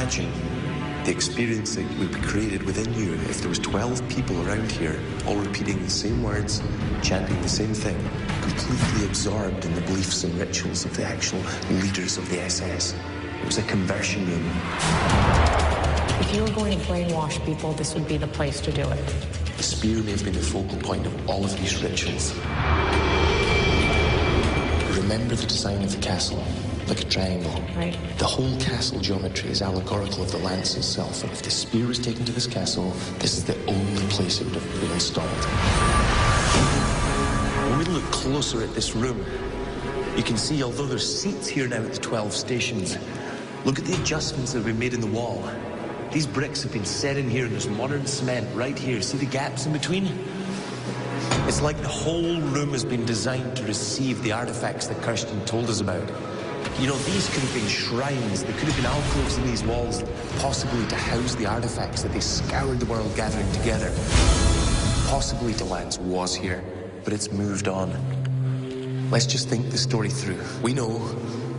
imagine the experience that would be created within you if there was 12 people around here all repeating the same words, chanting the same thing, completely absorbed in the beliefs and rituals of the actual leaders of the SS. It was a conversion room. If you were going to brainwash people, this would be the place to do it. The spear may have been the focal point of all of these rituals. Remember the design of the castle, like a triangle. Right. The whole castle geometry is allegorical of the lance itself, and if the spear was taken to this castle, this is the only place it would have been installed. When we look closer at this room, you can see, although there's seats here now at the 12 stations, look at the adjustments that have been made in the wall. These bricks have been set in here, and there's modern cement right here. See the gaps in between? It's like the whole room has been designed to receive the artifacts that Kirsten told us about. You know, these could have been shrines. There could have been alcoves in these walls, possibly to house the artifacts that they scoured the world gathering together. Possibly the lance was here, but it's moved on. Let's just think the story through. We know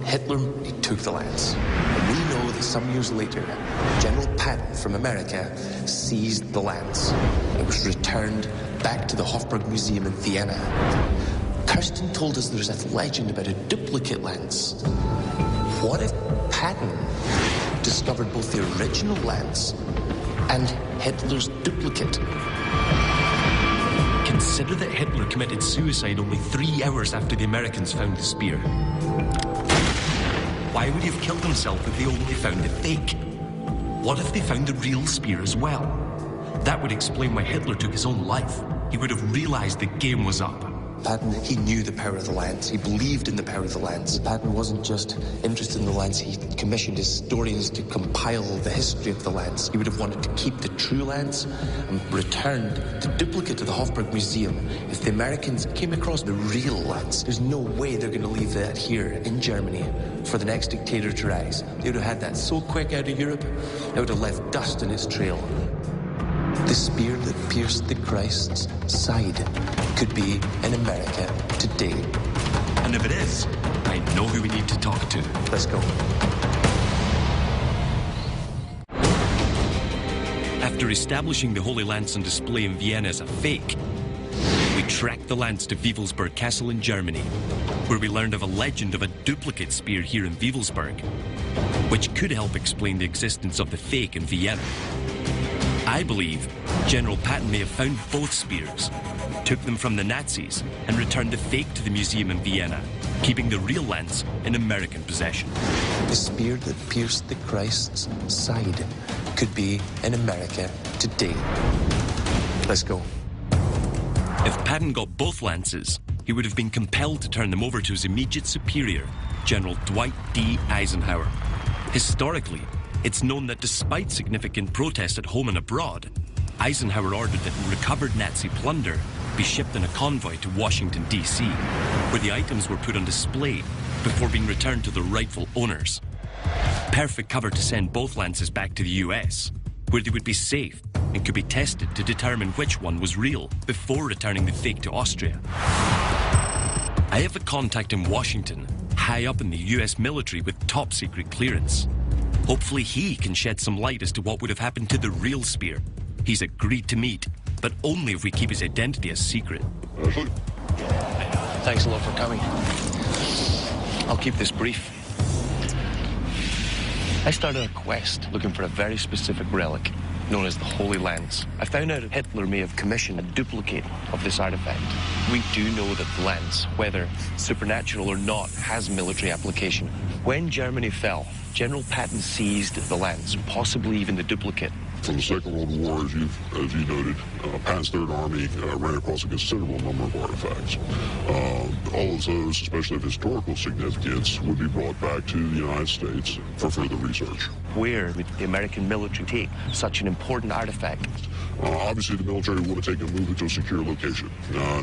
Hitler, he took the lance. And we know that some years later, General Patton from America seized the lance. It was returned back to the Hofburg Museum in Vienna. Kirsten told us there's a legend about a duplicate lance. What if Patton discovered both the original lance and Hitler's duplicate? Consider that Hitler committed suicide only 3 hours after the Americans found the spear. Why would he have killed himself if they only found the fake? What if they found the real spear as well? That would explain why Hitler took his own life. He would have realized the game was up. Patton, he knew the power of the lance. He believed in the power of the lance. Patton wasn't just interested in the lance. He commissioned historians to compile the history of the lance. He would have wanted to keep the true lance and returned the duplicate to the Hofburg Museum. If the Americans came across the real lance, there's no way they're going to leave that here in Germany for the next dictator to rise. They would have had that so quick out of Europe, it would have left dust in its trail. The spear that pierced the Christ's side could be in America today. And if it is, I know who we need to talk to. Let's go. After establishing the Holy Lance on display in Vienna as a fake, we tracked the lance to Wewelsburg Castle in Germany, where we learned of a legend of a duplicate spear here in Wewelsburg, which could help explain the existence of the fake in Vienna. I believe General Patton may have found both spears, took them from the Nazis, and returned the fake to the museum in Vienna, keeping the real lance in American possession. The spear that pierced the Christ's side could be in America today. Let's go. If Patton got both lances, he would have been compelled to turn them over to his immediate superior, General Dwight D. Eisenhower. Historically, it's known that despite significant protests at home and abroad, Eisenhower ordered that recovered Nazi plunder be shipped in a convoy to Washington, D.C., where the items were put on display before being returned to the rightful owners. Perfect cover to send both lances back to the U.S., where they would be safe and could be tested to determine which one was real before returning the fake to Austria. I have a contact in Washington, high up in the U.S. military with top-secret clearance. Hopefully he can shed some light as to what would have happened to the real spear. He's agreed to meet, but only if we keep his identity a secret. Thanks a lot for coming. I'll keep this brief. I started a quest looking for a very specific relic known as the Holy Lance. I found out that Hitler may have commissioned a duplicate of this artifact. We do know that the lance, whether supernatural or not, has military application. When Germany fell, General Patton seized the lance, possibly even the duplicate. From the Second World War, as you noted, Patton's Third Army ran across a considerable number of artifacts. All of those, especially of historical significance, would be brought back to the United States for further research. Where would the American military take such an important artifact? Obviously, the military would have taken a move to a secure location.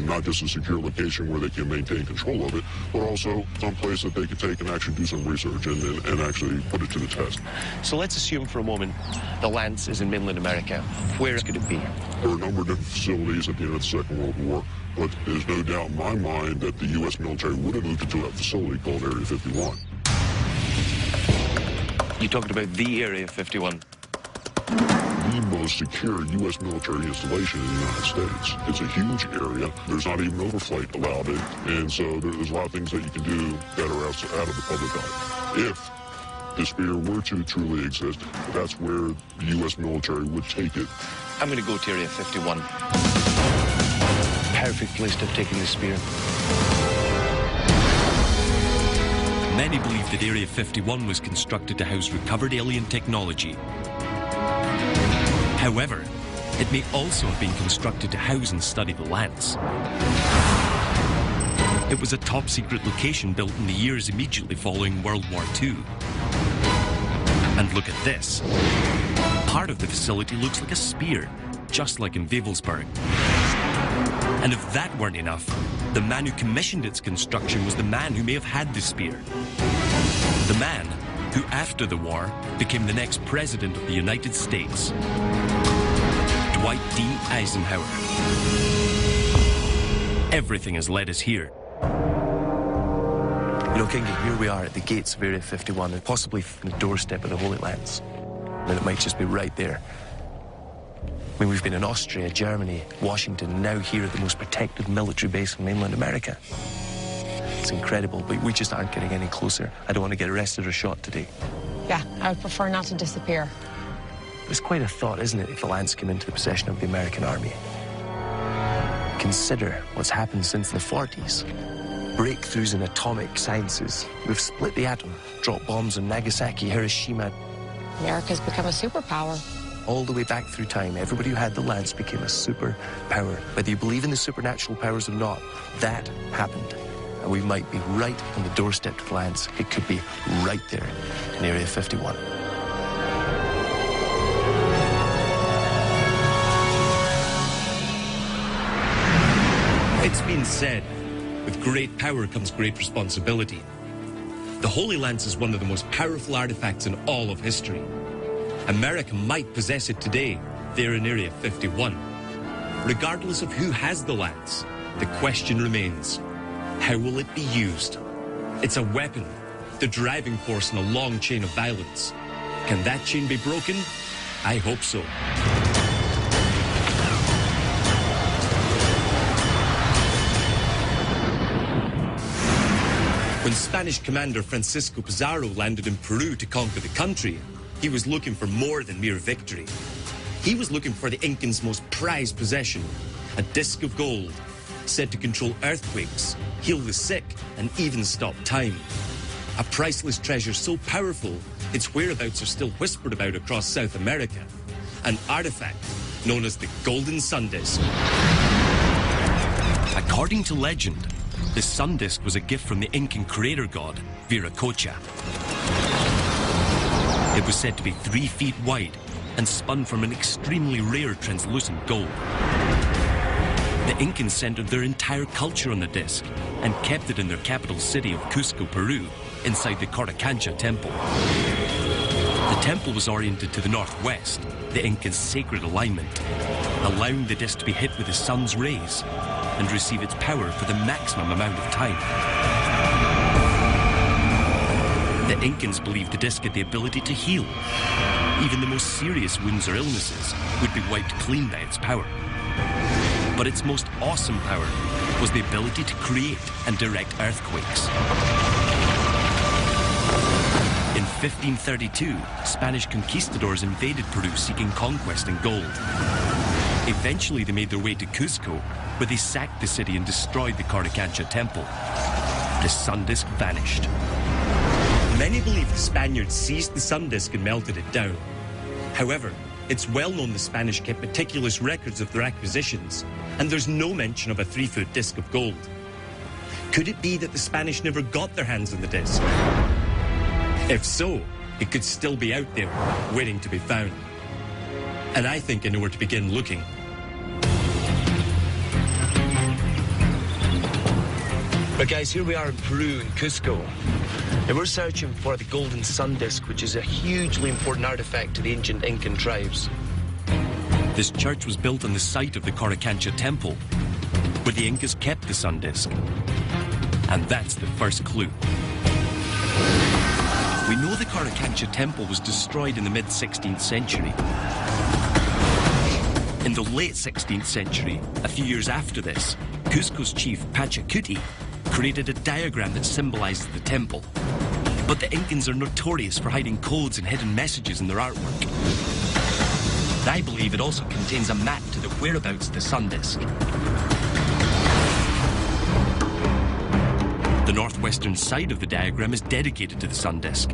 Not just a secure location where they can maintain control of it, but also some place that they could take and actually do some research and actually put it to the test. So let's assume for a moment the lance is in mainland America. Where could it be? There are a number of different facilities at the end of the Second World War, but there's no doubt in my mind that the U.S. military would have moved it to a facility called Area 51. You talked about the Area 51. The most secure U.S. military installation in the United States. It's a huge area. There's not even overflight allowed in, and so there's a lot of things that you can do that are out of the public eye. If the spear were to truly exist, that's where the U.S. military would take it. I'm going to go to Area 51. Perfect place to have taken the spear. Many believe that Area 51 was constructed to house recovered alien technology. However, it may also have been constructed to house and study the Lance. It was a top-secret location built in the years immediately following World War II. And look at this. Part of the facility looks like a spear, just like in Wewelsburg. And if that weren't enough, the man who commissioned its construction was the man who may have had the spear. The man who, after the war, became the next president of the United States. Dwight D. Eisenhower. Everything has led us here. You know, Kingy, here we are at the gates of Area 51 and possibly on the doorstep of the Holy Lance. And it might just be right there. I mean, we've been in Austria, Germany, Washington, and now here at the most protected military base in mainland America. It's incredible, but we just aren't getting any closer. I don't want to get arrested or shot today. Yeah, I would prefer not to disappear. It's quite a thought, isn't it, if the Lance came into the possession of the American army? Consider what's happened since the 40s. Breakthroughs in atomic sciences. We've split the atom, dropped bombs on Nagasaki, Hiroshima. America's become a superpower. All the way back through time, everybody who had the Lance became a superpower. Whether you believe in the supernatural powers or not, that happened. And we might be right on the doorstep of the Lance. It could be right there in Area 51. It's been said, with great power comes great responsibility. The Holy Lance is one of the most powerful artifacts in all of history. America might possess it today, there in Area 51. Regardless of who has the Lance, the question remains, how will it be used? It's a weapon, the driving force in a long chain of violence. Can that chain be broken? I hope so. When Spanish commander Francisco Pizarro landed in Peru to conquer the country, he was looking for more than mere victory. He was looking for the Incans' most prized possession, a disc of gold, said to control earthquakes, heal the sick, and even stop time. A priceless treasure so powerful, its whereabouts are still whispered about across South America. An artifact known as the Golden Sun Disk. According to legend, the sun disk was a gift from the Incan creator god, Viracocha. It was said to be 3 feet wide and spun from an extremely rare translucent gold. The Incans centered their entire culture on the disc and kept it in their capital city of Cusco, Peru, inside the Coricancha temple. The temple was oriented to the northwest, the Incans' sacred alignment, allowing the disc to be hit with the sun's rays and receive its power for the maximum amount of time. The Incans believed the disc had the ability to heal. Even the most serious wounds or illnesses would be wiped clean by its power. But its most awesome power was the ability to create and direct earthquakes. In 1532, Spanish conquistadors invaded Peru seeking conquest and gold. Eventually, they made their way to Cusco, where they sacked the city and destroyed the Coricancha temple. The sun disk vanished. Many believe the Spaniards seized the sun disk and melted it down. However, it's well known the Spanish kept meticulous records of their acquisitions, and there's no mention of a 3-foot disc of gold. Could it be that the Spanish never got their hands on the disc? If so, it could still be out there, waiting to be found. And I think I know where to begin looking. But guys, here we are in Peru, in Cusco. And we're searching for the Golden Sun Disk, which is a hugely important artifact to the ancient Incan tribes. This church was built on the site of the Coricancha temple, where the Incas kept the sun disk. And that's the first clue. We know the Coricancha temple was destroyed in the mid-16th century. In the late 16th century, a few years after this, Cusco's chief Pachacuti created a diagram that symbolized the temple. But the Incans are notorious for hiding codes and hidden messages in their artwork. I believe it also contains a map to the whereabouts of the sun disk. The northwestern side of the diagram is dedicated to the sun disk.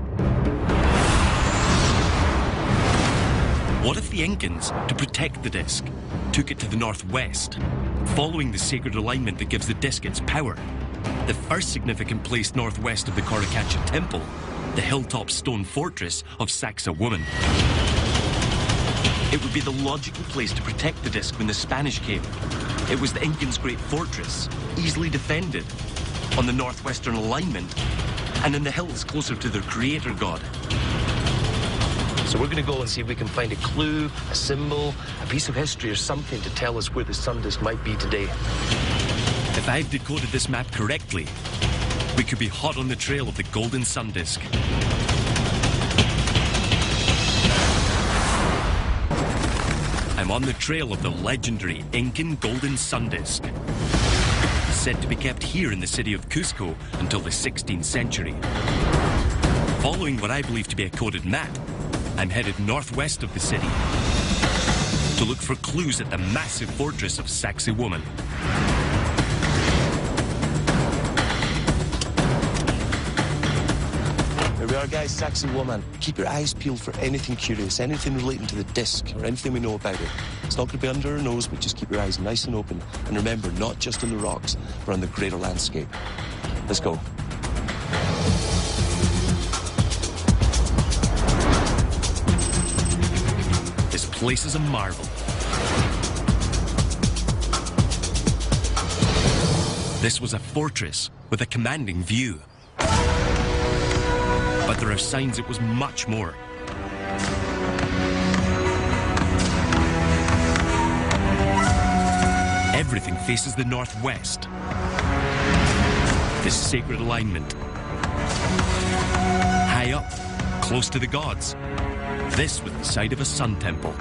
What if the Incans, to protect the disk, took it to the northwest, following the sacred alignment that gives the disk its power? The first significant place northwest of the Coricancha temple, the hilltop stone fortress of Saxa Woman. It would be the logical place to protect the disk when the Spanish came. It was the Incans' great fortress, easily defended, on the northwestern alignment, and in the hills closer to their creator god. So we're going to go and see if we can find a clue, a symbol, a piece of history or something to tell us where the sun disk might be today. If I've decoded this map correctly, we could be hot on the trail of the golden sun disk. I'm on the trail of the legendary Incan golden sun disk, said to be kept here in the city of Cusco until the 16th century. Following what I believe to be a coded map, I'm headed northwest of the city to look for clues at the massive fortress of Saxa Woman. Here we are, guys, Saxa Woman. Keep your eyes peeled for anything curious, anything relating to the disc or anything we know about it. It's not going to be under our nose, but just keep your eyes nice and open. And remember, not just on the rocks, but on the greater landscape. Let's go. This place is a marvel. This was a fortress with a commanding view. But there are signs it was much more. Everything faces the northwest. This sacred alignment. High up, close to the gods. This was the site of a sun temple.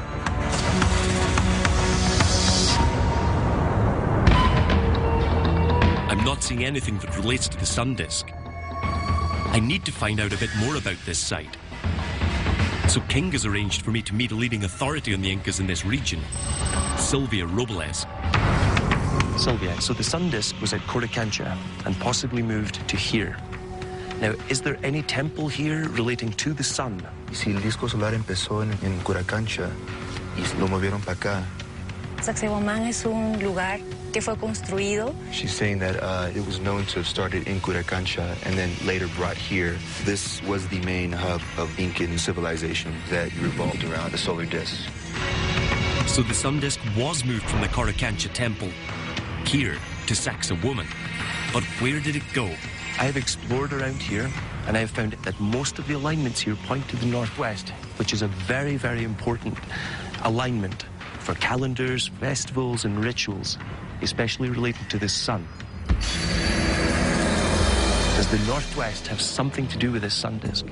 I'm not seeing anything that relates to the sun disk. I need to find out a bit more about this site. So King has arranged for me to meet a leading authority on the Incas in this region, Sylvia Robles. Sylvia, so the sun disk was at Coricancha and possibly moved to here. Now, is there any temple here relating to the sun? Si el disco solar empezó en Coricancha y lo movieron para acá. Saxa Woman es un lugar que fue construido. She's saying that it was known to have started in Coricancha and then later brought here. This was the main hub of Incan civilization that revolved around the solar disk. So the sun disk was moved from the Coricancha temple here to Saxa Woman. But where did it go? I have explored around here, and I have found that most of the alignments here point to the northwest, which is a very, very important alignment for calendars, festivals, and rituals, especially related to the sun. Does the northwest have something to do with this sun disk?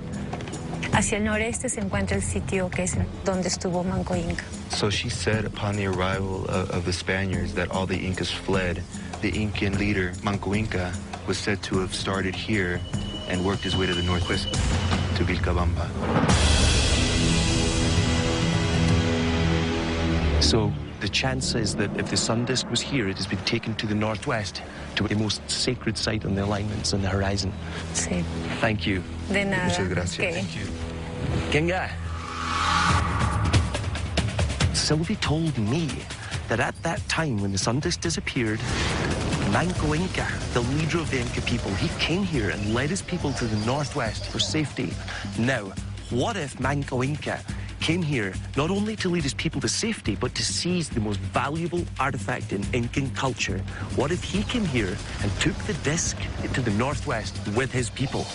Hacia el noreste se encuentra el sitio que es donde estuvo Manco Inca. So she said upon the arrival of the Spaniards that all the Incas fled. The Incan leader, Manco Inca, was said to have started here and worked his way to the northwest, to Vilcabamba. So the chance is that if the sun disk was here, it has been taken to the northwest, to the most sacred site on the alignments on the horizon. Sí. Thank you. De nada. Muchas gracias. Okay. Thank you. Kinga. Sylvie told me that at that time when the sun disk disappeared, Manco Inca, the leader of the Inca people, he came here and led his people to the northwest for safety. Now, what if Manco Inca came here not only to lead his people to safety, but to seize the most valuable artifact in Incan culture? What if he came here and took the disc to the northwest with his people?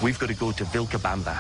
We've got to go to Vilcabamba.